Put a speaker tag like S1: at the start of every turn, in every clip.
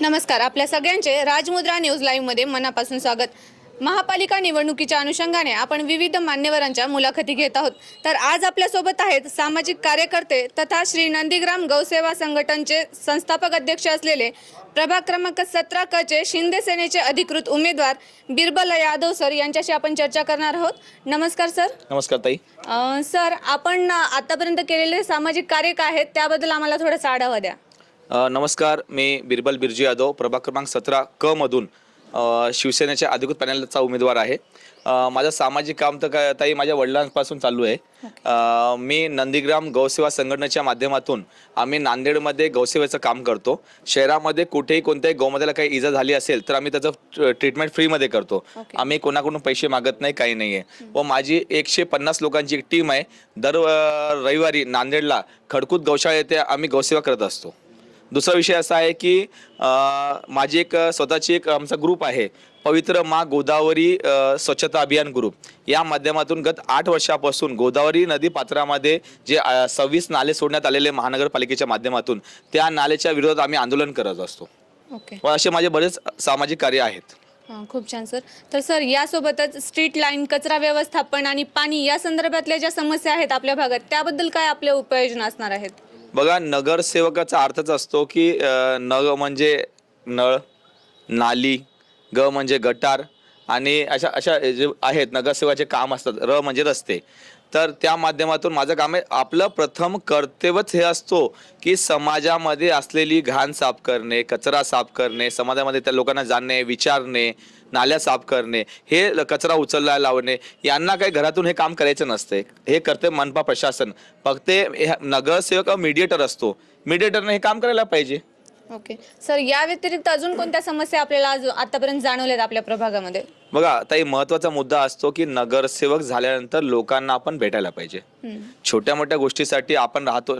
S1: नमस्कार. आपल्या सगळ्यांचे राजमुद्रा न्यूज लाईव्हमध्ये मनापासून स्वागत. महापालिका निवडणुकीच्या अनुषंगाने आपण विविध मान्यवरांच्या मुलाखती घेत आहोत. तर आज आपल्यासोबत आहेत सामाजिक कार्यकर्ते तथा श्री नंदीग्राम गौसेवा संघटनचे संस्थापक अध्यक्ष असलेले प्रभाग क्रमांक 17 क चे शिंदे सेनेचे अधिकृत उमेदवार बिरबल यादव सर यांच्याशी आपण चर्चा करणार आहोत. नमस्कार सर.
S2: नमस्कार ताई.
S1: सर, आपण आतापर्यंत केलेले सामाजिक कार्य काय आहेत त्याबद्दल आम्हाला थोडासा आढावा द्या.
S2: नमस्कार, मी बिरबल बिरजी यादव प्रभाग क्रमांक 17 क मधून शिवसेनेच्या अधिकृत पॅनलचा उमेदवार आहे. माझं सामाजिक काम तर काय ताई माझ्या वडिलांपासून चालू आहे. मी नंदीग्राम गौसेवा संघटनेच्या माध्यमातून आम्ही नांदेडमध्ये गौसेवेचं काम करतो. शहरामध्ये कुठेही कोणत्याही गौमातेला काही इजा झाली असेल तर आम्ही त्याचं ट्रीटमेंट फ्रीमध्ये करतो. आम्ही कोणाकडून पैसे मागत नाही, काही नाही आहे. व माझी 150 लोकांची एक टीम आहे. दर रविवारी नांदेडला खडकूत गौशाळा येथे आम्ही गौसेवा करत असतो. दुसरा विषय असा आहे की माझी एक स्वतःची एक आमचा ग्रुप आहे, पवित्र माँ गोदावरी स्वच्छता अभियान ग्रुप. या माध्यमातून गत 8 वर्षापासून गोदावरी नदी पात्रामध्ये जे 26 नाले सोडण्यात आलेले महानगरपालिकेच्या माध्यमातून त्या नालेच्या विरोधात आम्ही आंदोलन करत असतो. व असे माझे बरेच सामाजिक कार्य आहेत.
S1: खूप छान सर. तर सर, यासोबतच स्ट्रीट लाईन, कचरा व्यवस्थापन आणि पाणी या संदर्भातल्या ज्या समस्या आहेत आपल्या भागात त्याबद्दल काय आपल्या उपाययोजना असणार आहेत?
S2: बघा, नगरसेवकाचा अर्थच असतो की न म्हणजे नळ, नाली, ग म्हणजे गटार आणि अशा अशा जे आहेत नगरसेवकाचे काम असतात. र म्हणजे रस्ते. तर त्या माध्यमातून माझं काम आहे. आपलं प्रथम कर्तव्यच हे असतो की समाजामध्ये असलेली घाण साफ करणे, कचरा साफ करणे, समाजामध्ये त्या लोकांना जाणणे, विचारणे, नाल्या साफ करणे, हे कचरा उचलला लावणे, यांना काही घरातून हे काम करायचं नसते. हे करते मनपा प्रशासन. फक्त नगरसेवक मीडिएटर असतो. मीडिएटरने हे काम करायला पाहिजे.
S1: ओके सर, या व्यतिरिक्त अजून कोणत्या समस्या आपल्याला आतापर्यंत जाणवल्यात आपल्या प्रभागामध्ये?
S2: बघा ताई, महत्त्वाचा मुद्दा असतो की नगरसेवक झाल्यानंतर लोकांना आपण भेटायला पाहिजे. छोट्या मोठ्या गोष्टीसाठी आपण राहतो,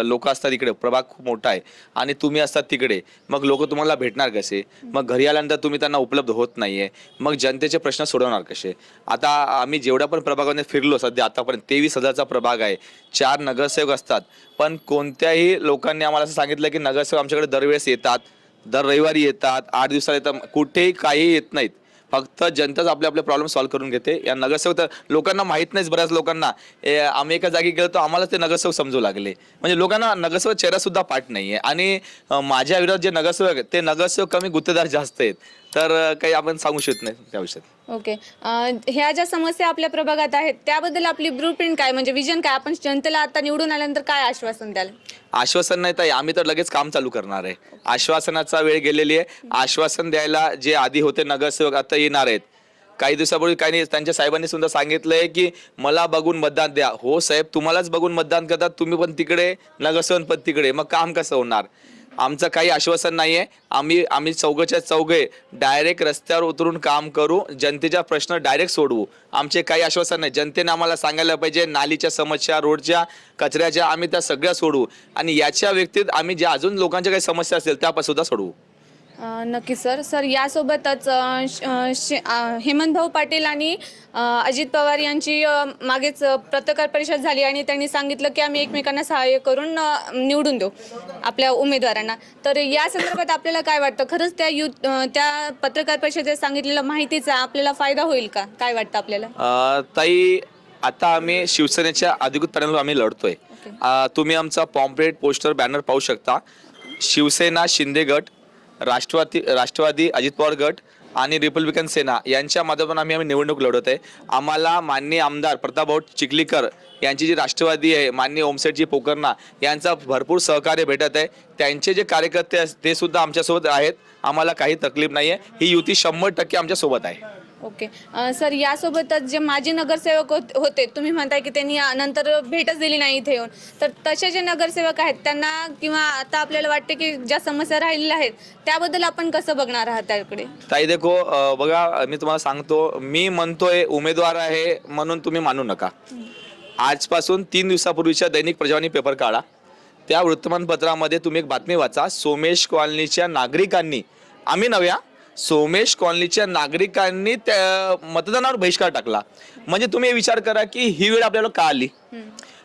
S2: लोक असतात इकडे, प्रभाग खूप मोठा आहे आणि तुम्ही असतात तिकडे, मग लोक तुम्हाला भेटणार कसे? मग घरी आल्यानंतर तुम्ही त्यांना उपलब्ध होत नाहीये, मग जनतेचे प्रश्न सोडवणार कसे? आता आम्ही जेवढ्या पण प्रभागामध्ये फिरलो सध्या आतापर्यंत 23,000चा प्रभाग आहे, 4 नगरसेवक असतात, पण कोणत्याही लोकांनी आम्हाला असं सांगितलं की नगरसेवक आमच्याकडे दरवेळेस येतात, दर रविवारी येतात, 8 दिवसाला येतात, कुठेही काही येत नाहीत. फक्त जनताच आपले आपले प्रॉब्लेम सॉल्व्ह करून घेते. या नगरसेवक तर लोकांना माहीत नाहीच. बऱ्याच लोकांना आम्ही एका जागी गेलो तर आम्हाला ते नगरसेवक समजू लागले. म्हणजे लोकांना नगरसेवक चेहरा सुद्धा पाठ नाहीये. आणि माझ्या विरोधात जे नगरसेवक आहेत ते नगरसेवक कमी गुत्तेदार जास्त आहेत. तर काही आपण सांगू शकत नाही त्या विषयात.
S1: ओके. ह्या ज्या समस्या आपल्या प्रभागात आहेत त्याबद्दल आपली ब्लूप्रिंट काय, म्हणजे विजन काय? आपण जनतेला आता निवडून आल्यानंतर काय आश्वासन द्याल?
S2: आश्वासन नाही ताई, आम्ही तर लगेच काम चालू करणार आहे. आश्वासनाचा वेळ गेलेली आहे. आश्वासन द्यायला जे आधी होते नगरसेवक आता येणार आहेत. काही दिवसापूर्वी काही नाही, त्यांच्या साहेबांनी सुद्धा सांगितलंय की मला बघून मतदान द्या. हो साहेब, तुम्हालाच बघून मतदान करतात, तुम्ही पण तिकडे, नगरसेवक पण तिकडे, मग काम कसं होणार? आमचं काही आश्वासन नाहीये. आम्ही चौघच्या चौघे डायरेक्ट रस्त्यावर उतरून काम करू, जनतेचा प्रश्न डायरेक्ट सोडवू. आमचे काही आश्वासन नाही. जनतेने आम्हाला सांगायला पाहिजे, नालीच्या समस्या, रोडच्या, कचऱ्याच्या, आम्ही त्या सगळ्या सोडवू. आणि याच्या व्यतिरिक्त आम्ही ज्या अजून लोकांच्या काही समस्या असतील त्या सुद्धा सोडवू.
S1: नक्की सर. सर, यासोबतच हेमंत भाऊ पाटील आणि अजित पवार यांची मागेच पत्रकार परिषद झाली आणि त्यांनी सांगितलं की आम्ही एकमेकांना सहाय्य करून निवडून देऊ आपल्या उमेदवारांना. तर या संदर्भात आपल्याला काय वाटतं? खरंच त्या पत्रकार परिषदेत सांगितलेल्या माहितीचा आपल्याला फायदा होईल का? काय वाटतं आपल्याला?
S2: ताई, आता आम्ही शिवसेनेच्या अधिकृत पॅनलवर आम्ही लढतोय. तुम्ही आमचा पॉम्पलेट, पोस्टर, बॅनर पाहू शकता. शिवसेना शिंदे गट, राष्ट्रवादी अजित पवार गट आणि रिपब्लिकन सेना यांच्या माध्यमातून आम्ही निवडणूक लढवत आहे. आम्हाला माननीय आमदार प्रतापभाऊ चिखलीकर यांची जी राष्ट्रवादी आहे, माननीय ओमसेठजी पोकर्णा यांचा भरपूर सहकार्य भेटत आहे. त्यांचे जे कार्यकर्ते ते सुद्धा आमच्यासोबत आहेत. आम्हाला काही तकलीफ नाही आहे. ही युती 100% आमच्यासोबत आहे.
S1: ओके. सर, यासोबतच जे माजी नगरसेवक होते, तुम्ही म्हणताय की त्यांनी नंतर भेटच दिली नाही इथे येऊन, तर तसे जे नगरसेवक आहेत त्यांना, किंवा आता आपल्याला वाटते की ज्या समस्या राहिलेल्या आहेत त्याबद्दल आपण कसं बघणार आहात त्याकडे?
S2: ताई देखो, बघा, मी तुम्हाला सांगतो, मी म्हणतोय उमेदवार आहे म्हणून तुम्ही मानू नका. आजपासून 3 दिवसापूर्वीच्या दैनिक प्रजावाणी पेपर काढा. त्या वृत्तमानपत्रामध्ये तुम्ही एक बातमी वाचा. सोमेश कॉलनीच्या नागरिकांनी, आम्ही नव्या, सोमेश कॉलनीच्या नागरिकांनी त्या मतदानावर बहिष्कार टाकला. म्हणजे तुम्ही विचार करा की ही वेळ आपल्याला का आली.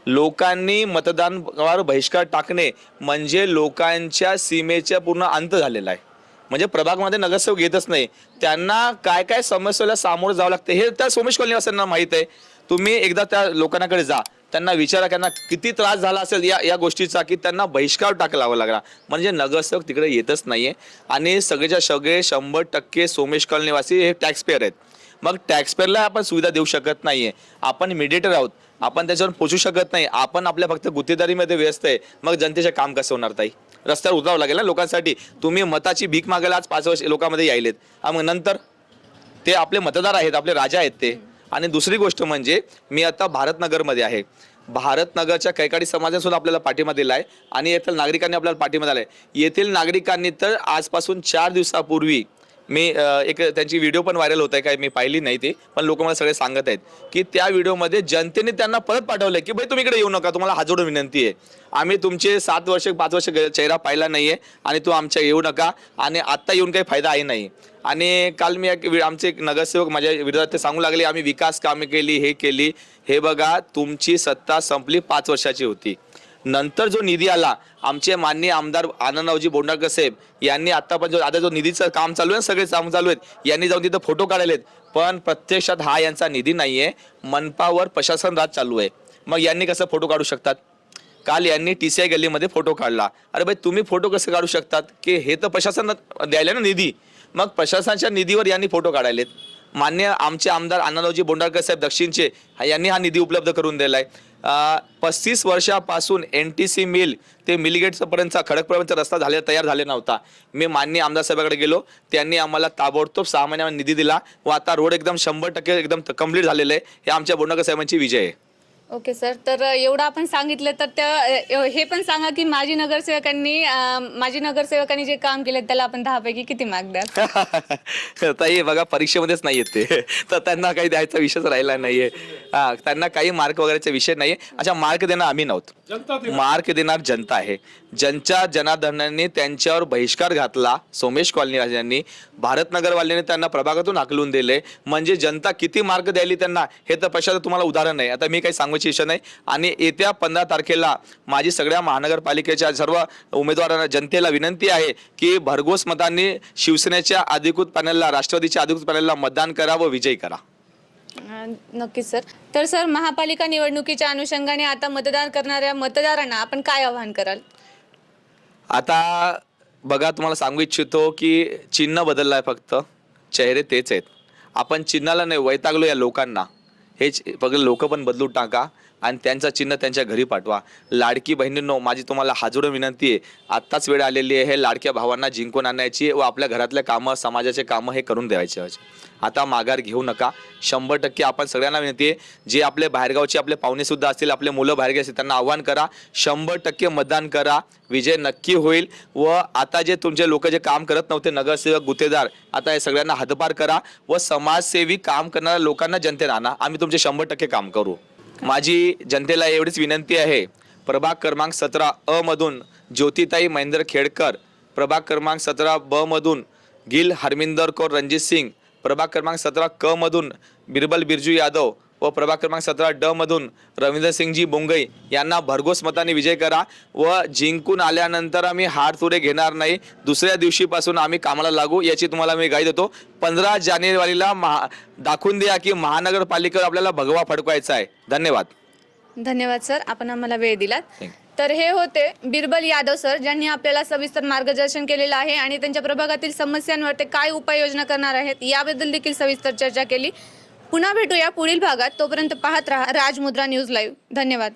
S2: लोकांनी मतदानावर बहिष्कार टाकणे म्हणजे लोकांच्या सीमेचा पूर्ण अंत झालेला आहे. म्हणजे प्रभागमध्ये नगरसेवक येतच नाही, त्यांना काय काय समस्येला सामोरं जावं लागतं हे त्या सोमेश कॉलनीवासियांना माहीत आहे. तुम्ही एकदा त्या लोकांकडे जा, त्यांना विचारा त्यांना किती त्रास झाला असेल या गोष्टीचा की त्यांना बहिष्कार टाकावा लागला. म्हणजे नगरसेवक तिकडे येतच नाहीये आणि सगळेच्या सगळे 100% सोमेश कॉलनीवासी हे टॅक्स पेअर आहेत. मग टॅक्स पेअरला आपण सुविधा देऊ शकत नाहीये, आपण मीडिएटर आहोत, आपण त्याच्यावर पोचू शकत नाही, आपण आपल्या फक्त गुत्तेदारीमध्ये व्यस्त आहे. मग जनतेचे काम कसं होणार ताई? रस्त्यावर उतरावं लागेल ना लोकांसाठी. तुम्ही मताची भीक मागायला आज 5 वर्ष लोकांमध्ये यायलेत, मग नंतर ते आपले मतदार आहेत, आपले राजा आहेत ते. आणि दुसरी गोष्ट म्हणजे मी आता भारतनगरमध्ये आहे. भारतनगरच्या कैकाडी समाजाने सुद्धा आपल्याला पाठिंबा दिला आहे आणि येथील नागरिकांनी आपल्याला पाठिंबा दिला आहे. येथील नागरिकांनी तर आजपासून 4 दिवसापूर्वी मी एक त्यांची व्हिडिओ पण व्हायरल होत आहे, काय मी पाहिली नाही ती, पण लोक मला सगळे सांगत आहेत की त्या व्हिडिओमध्ये जनतेने त्यांना परत पाठवलंय की भाई तुम्ही इकडे येऊ नका, तुम्हाला हात जोडून विनंती आहे, आम्ही तुमचे 7 वर्ष 5 वर्ष चेहरा पाहिला नाहीये आणि तू आमच्या येऊ नका आणि आत्ता येऊन काही फायदा आहे नाही. आणि काल मी आमचे एक नगरसेवक माझ्या विरोधात ते सांगू लागले आम्ही विकास कामे केली, हे केली. हे बघा, तुमची सत्ता संपली 5 वर्षाची होती. नंतर जो निधी आला, आमचे माननीय आमदार आनंदरावजी बोंडाळकर साहेब यांनी आता जो निधीचं काम चालू आहे, सगळे काम चालू आहेत, यांनी जाऊन तिथं फोटो काढलेत, पण प्रत्यक्षात हा यांचा निधी नाहीये, मनपावर प्रशासन राज चालू आहे. मग यांनी कसं फोटो काढू शकतात? काल यांनी TCI गल्लीमध्ये फोटो काढला. अरे भाई, तुम्ही फोटो कसे काढू शकतात की हे तर प्रशासन द्यायला ना निधी, मग प्रशासनाच्या निधीवर यांनी फोटो काढायलेत. मान्य आमचे आमदार आनंदरावजी बोंडाळकर साहेब दक्षिणचे यांनी हा निधी उपलब्ध करून दिलाय. 35 वर्षापासून NTC मिल ते मिलगेट पर्यंतचा खडकपर्यंतचा रस्ता तयार झाले नव्हता. मी माननीय आमदार साहेबांकडे गेलो, त्यांनी आम्हाला ताबडतोब 6 महिन्यामध्ये निधी दिला व आता रोड एकदम 100% एकदम कंप्लीट झालेलं आहे. हे आमच्या बोंडाळकर साहेबांची विजय आहे.
S1: ओके सर, तर एवढं आपण सांगितलं, तर त्या हे पण सांगा की माजी नगरसेवकांनी जे काम केलं त्याला आपण 10 पैकी किती मार्क द्याल?
S2: ताई बघा, परीक्षेमध्येच नाही येत ते, तर त्यांना काही द्यायचा विषयच राहिला नाहीये. त्यांना काही मार्क वगैरेचा विषय नाहीये. अच्छा, मार्क देणार आम्ही नव्हतो, मार्क देणार जनता आहे. ज्यांच्या जनार्दनाने त्यांच्यावर बहिष्कार घातला, सोमेश कॉलनीवाल्यांनी, भारतनगरवाल्यांनी त्यांना प्रभागातून हाकलून दिले, म्हणजे जनता किती मार्क द्यायली त्यांना हे तर पश्चात तुम्हाला उदाहरण आहे. आता मी काही सांगण्याची इच्छा नाही. आणि येत्या 15 तारखेला माझी सगळ्या महानगरपालिकेच्या सर्व उमेदवारांना, जनतेला विनंती आहे की भरघोस मतांनी शिवसेनेच्या अधिकृत पॅनलला, राष्ट्रवादीच्या अधिकृत पॅनलला मतदान करा व विजयी करा.
S1: नक्कीच सर. तर सर, महापालिका निवडणुकीच्या अनुषंगाने आता मतदान करणाऱ्या मतदारांना आपण काय आवाहन कराल?
S2: आता बघा, तुम्हाला सांगू इच्छितो की चिन्ह बदललं आहे, फक्त चेहरे तेच आहेत. आपण चिन्हाला नाही वैतागलो या लोकांना. हेच फक्त लोक पण बदलून टाका आणि त्यांचं चिन्ह त्यांच्या घरी पाठवा. लाडकी बहिणींनो, माझी तुम्हाला हात जोडून विनंती आहे, आत्ताच वेळ आलेली आहे हे लाडक्या भावांना जिंकून आणायची व आपल्या घरातल्या कामं, समाजाचे कामं हे करून द्यायचे. आता माघार घेऊ नका. 100% आपण सगळ्यांना विनंती आहे, जे आपले बाहेरगावचे आपले पाहुणे सुद्धा असतील, आपले मुलं बाहेरगे असतील, त्यांना आव्हान करा, 100% मतदान करा, विजय नक्की होईल. व आता जे तुमचे लोक जे काम करत नव्हते, नगरसेवक, गुत्तेदार, आता हे सगळ्यांना हातभार करा व समाजसेवी काम करणाऱ्या लोकांना जनतेला आणा. आम्ही तुमचे 100% काम करू. माझी जनतेला एवढीच विनंती आहे, प्रभाग क्रमांक 17 मधून ज्योतिताई महेंद्र खेडकर, प्रभाग क्रमांक 17 मधून गिल हरमिंदर कौर रणजित सिंग, प्रभाग क्रमांक 17 मधून बिरबल बिरजू यादव व प्रभाग क्रमांक 17 मधून रवींद्र सिंगजी बोंगई यांना भरघोस मताने विजय करा. व जिंकून आल्यानंतर आम्ही हार तुरे घेणार नाही. दुसऱ्या दिवशीपासून आम्ही कामाला लागू याची तुम्हाला मी ग्वाही देतो. 15 जानेवारीला दाखवून द्या की महानगरपालिकेवर आपल्याला भगवा फडकवायचा आहे.
S1: धन्यवाद सर, आपण आम्हाला वेळ दिलात. तर हे होते बिरबल यादव सर, ज्यांनी आपल्याला सविस्तर मार्गदर्शन केलेलं आहे आणि त्यांच्या प्रभागातील समस्यांवर ते काय उपाययोजना करणार आहेत याबद्दल देखील सविस्तर चर्चा केली. पुन्हा भेटूया पुढील भागात. तोपर्यंत पाहत रहा राजमुद्रा न्यूज लाईव्ह. धन्यवाद.